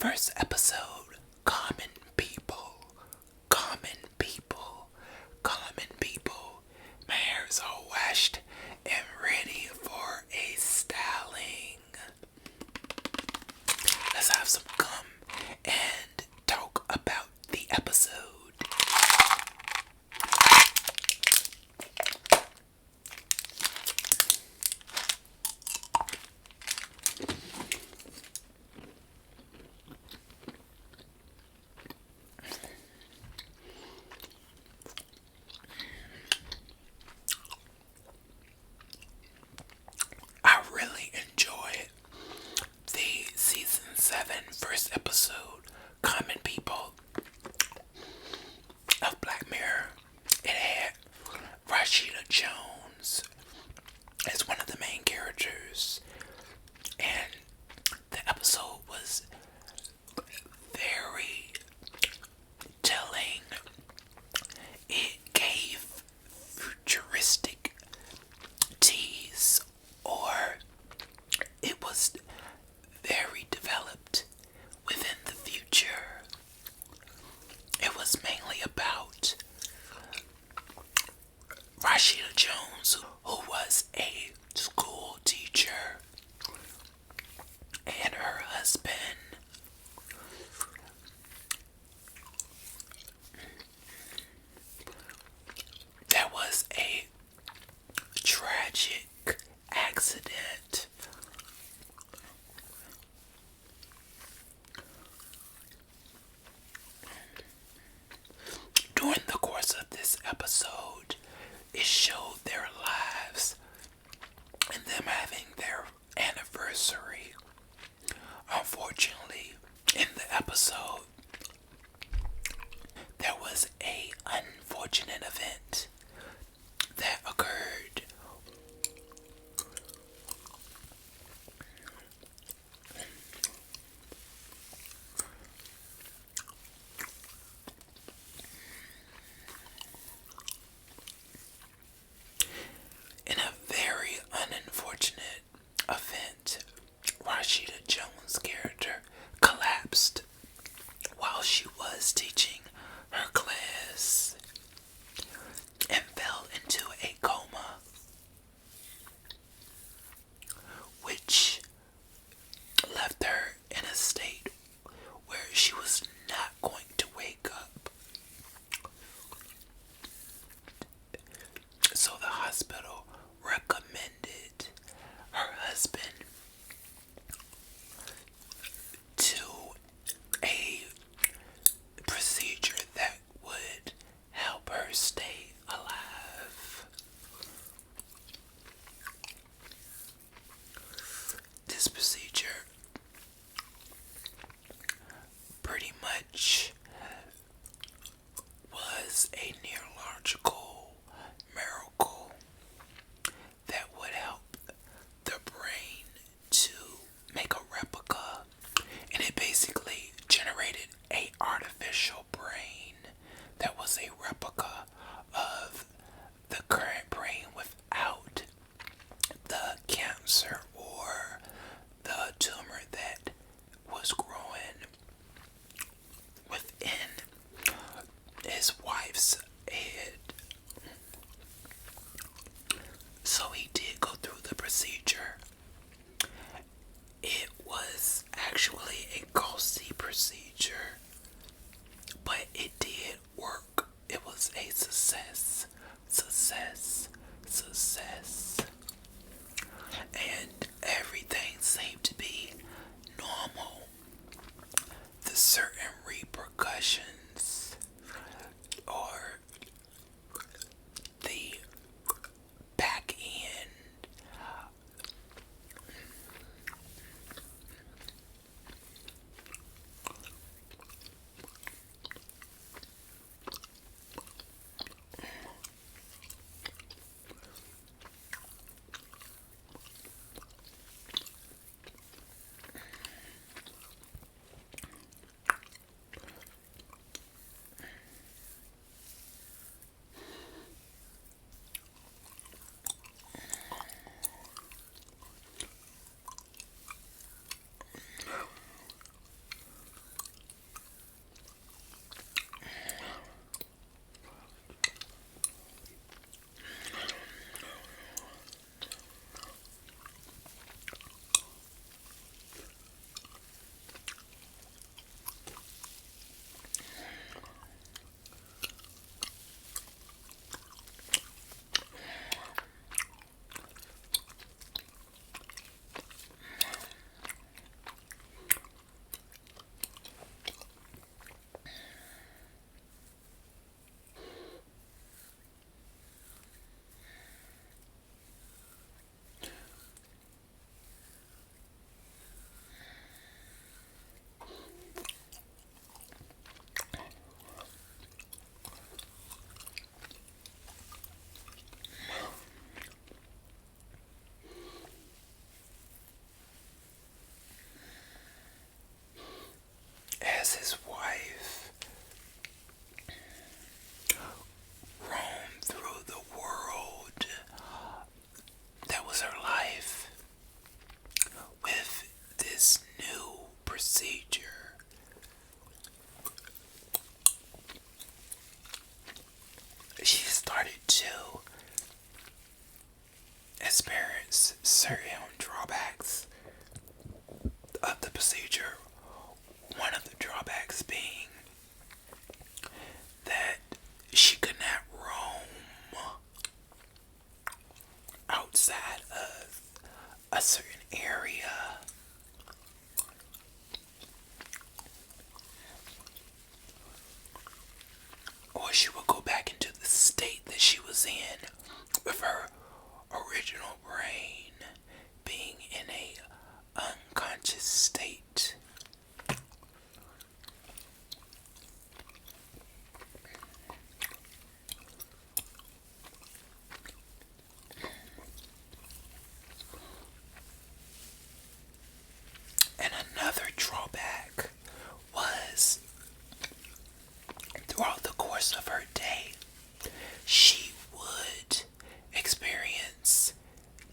First episode, common people, common people, common people. My hair is all washed and ready for a styling. Let's have some gum and talk about the episode. I really enjoyed the season 7 first episode, Common People of Black Mirror. It had Rashida Jones as one of the main characters, and the episode was very telling. It gave futuristic tease, or it was very developed within the future. It was mainly about Rashida Jones, who was a school teacher, and her husband. There was a tragic accident. During the course of this episode, it showed their lives and them having their anniversary. Unfortunately, in the episode, there was a unfortunate event that occurred. In a very unfortunate event, Rashida Jones' character collapsed while she was teaching her class and fell into a coma, which left her in a state where she was not going to wake up. So the hospital recommended her husband to a procedure that would help her stay alive. This procedure pretty much was a neurological miracle that would help the brain to make a replica, and it basically generated a artificial brain that was a replica of the current brain without the cancer or the tumor that was growing within his wife's head. So he did go through the procedure. It was actually a costly procedure, but it did work. It was a success. Success. Success. And everything seemed to be normal. The certain repercussions or the back end as his wife roamed through the world that was her life with this new procedure. She started to experience certain drawbacks of the procedure. One of the drawbacks being that she could not roam outside of a certain area. Or she would go back into the state that she was in with her original brain being in a unconscious state. And another drawback was throughout the course of her day, she would experience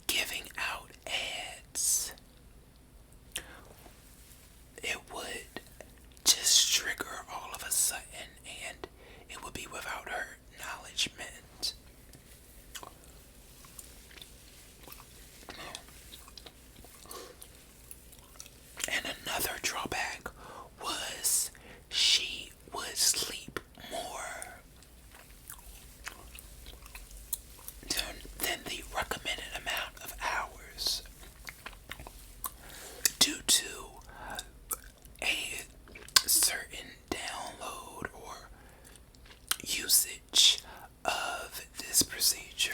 giving out ads. It would just trigger all of a sudden, and it would be without her acknowledgement. And another drawback was she would sleep more than the recommended amount of hours due to a certain download or usage of this procedure.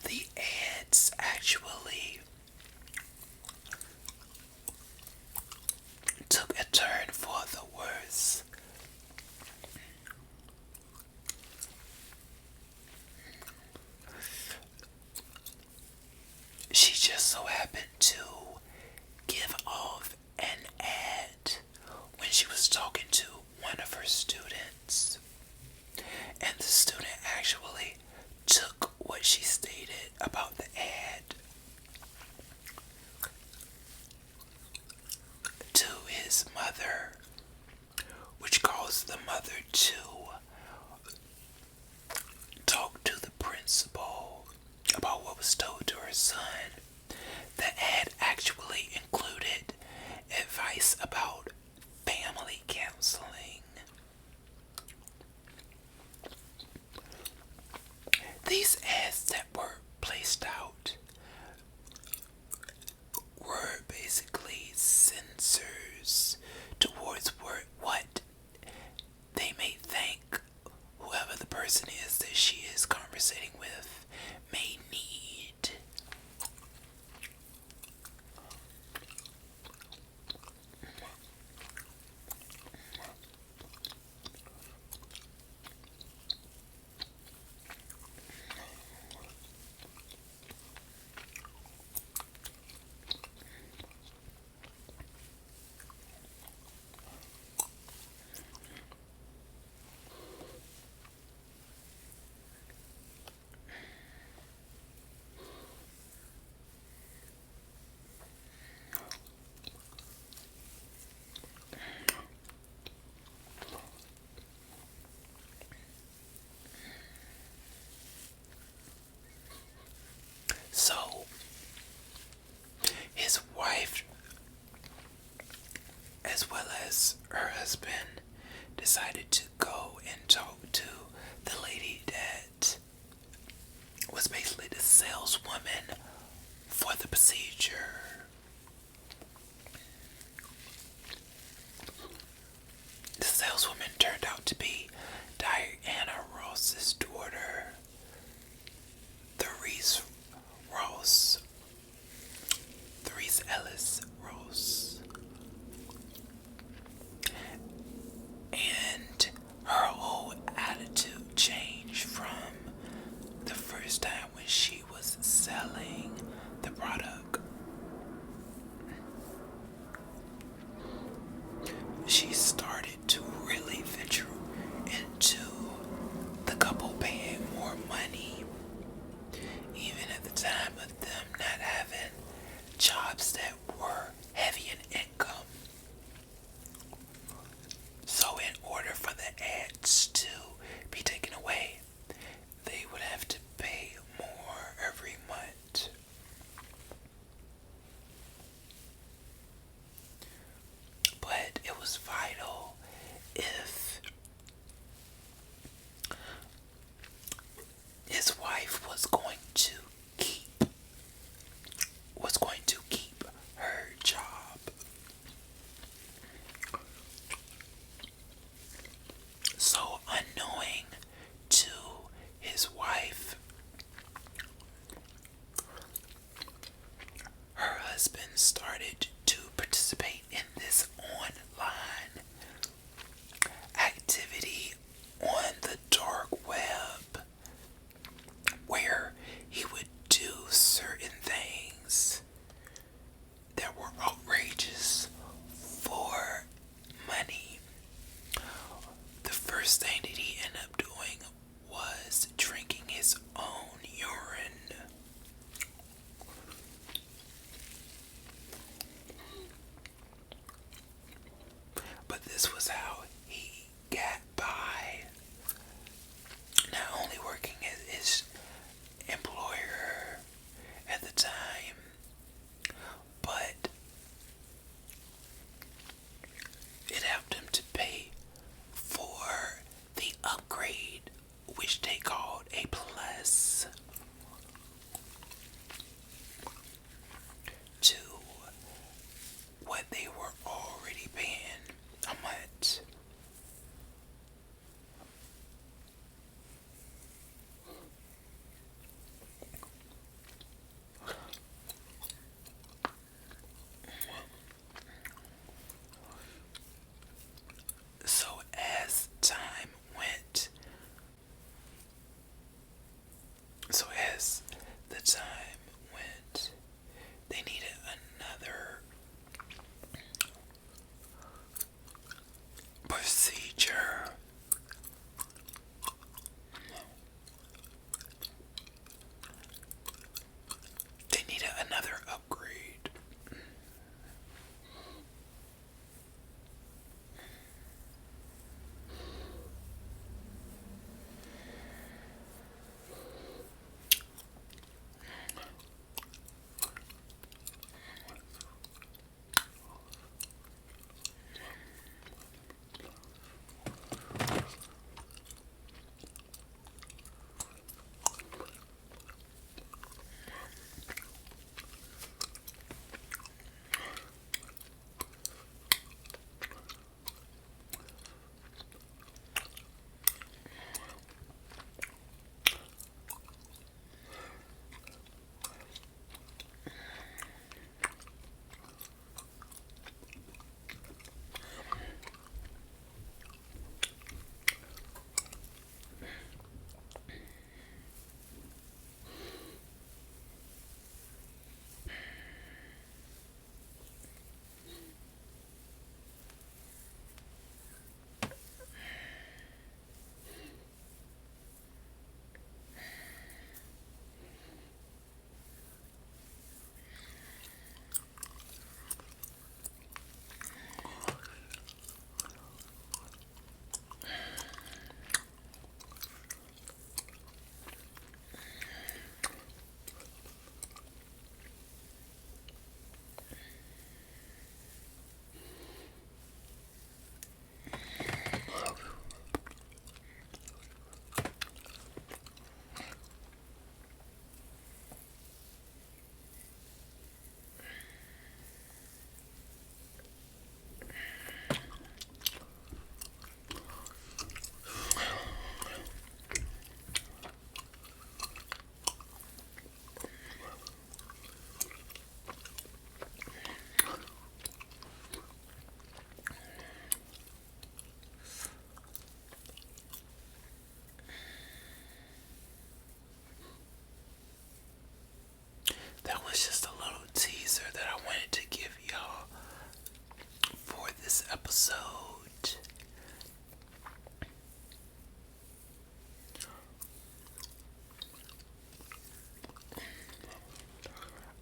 The ads actually took a turn for the worse. She just so happened to give off an ad when she was talking to one of her students. And the student actually took what she stated about the ad to his mother, which caused the mother to talk to the principal about what was told to her son. The ad actually included advice about family counseling. These ads that were placed out were basically censors towards what they may think whoever the person is that she is conversating with may need. So, his wife, as well as her husband, decided to go and talk to the lady that was basically the saleswoman for the procedure. The saleswoman turned out to be Diana Ross's daughter, Therese Ellis Ross. this was how he got by, not only working as his employer at the time, but it helped him to pay for the upgrade, which they called a plus, to what they were already paying a month. So as time went, so as the time went, they needed another procedure. They needed another upgrade. That was just a little teaser that I wanted to give y'all for this episode.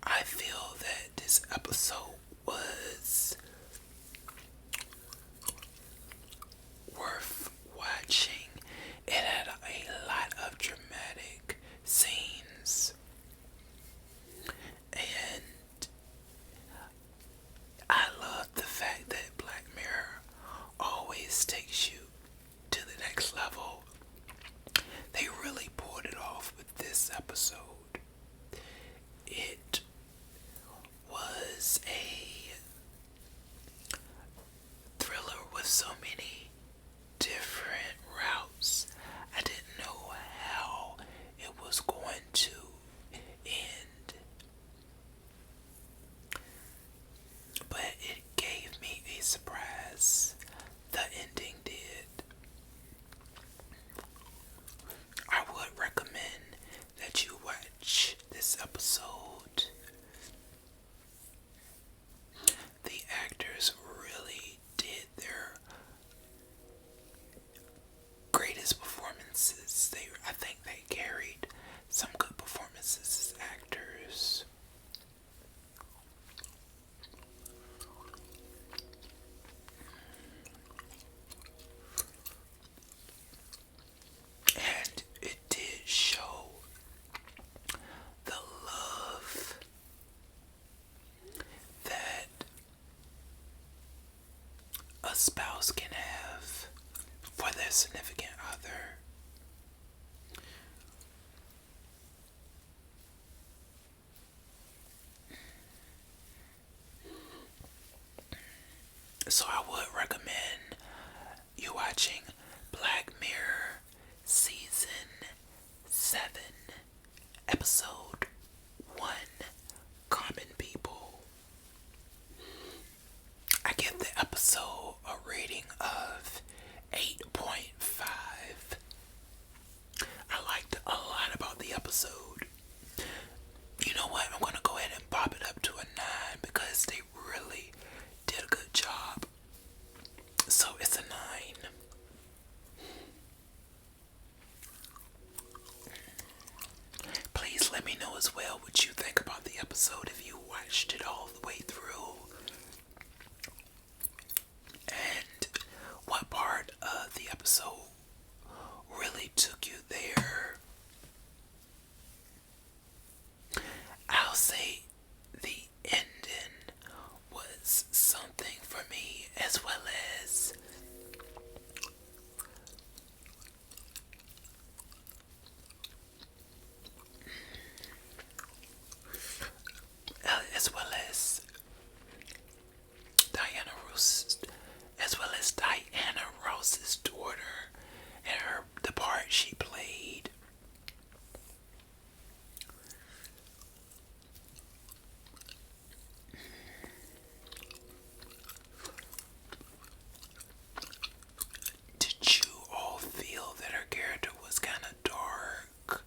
I feel that this episode was worth watching. It had a lot of dramatic scenes, and I love the fact that Black Mirror always takes you to the next level. They really pulled it off with this episode. It was a thriller with so many different routes. I didn't know how it was going to end, but it gave me a surprise. The ending did. have for their significant other. So I would recommend you watching Black Mirror Season 7, Episode 1, Common People. I give the episode a rating of 8.5. I liked a lot about the episode. You know what? I'm gonna go ahead and pop it up to a 9 because they really did a good job. So it's a 9. Please let me know as well what you think about the episode if you watched it all the way through. And what part of the episode really took you there? I'll say the ending was something for me, as well as as well as Diana Ross, as well as Diana Ross's daughter and the part she played. Did you all feel that her character was kind of dark?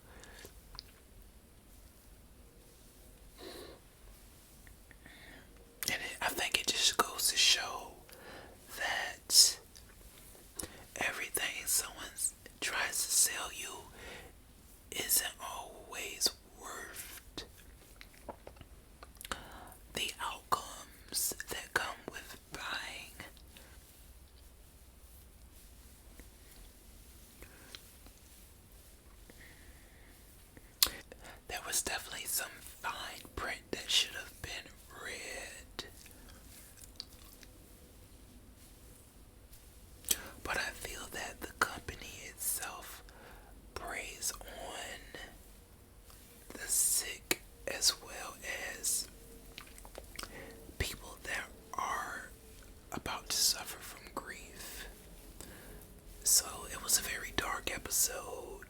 And I think it just goes to show that everything someone tries to sell you isn't always worth the outcomes that come with buying. There was definitely some fine print that should have been read. But I feel that the company itself preys on the sick as well as people that are about to suffer from grief. So it was a very dark episode.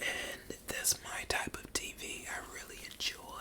And that's my type of TV I really enjoy.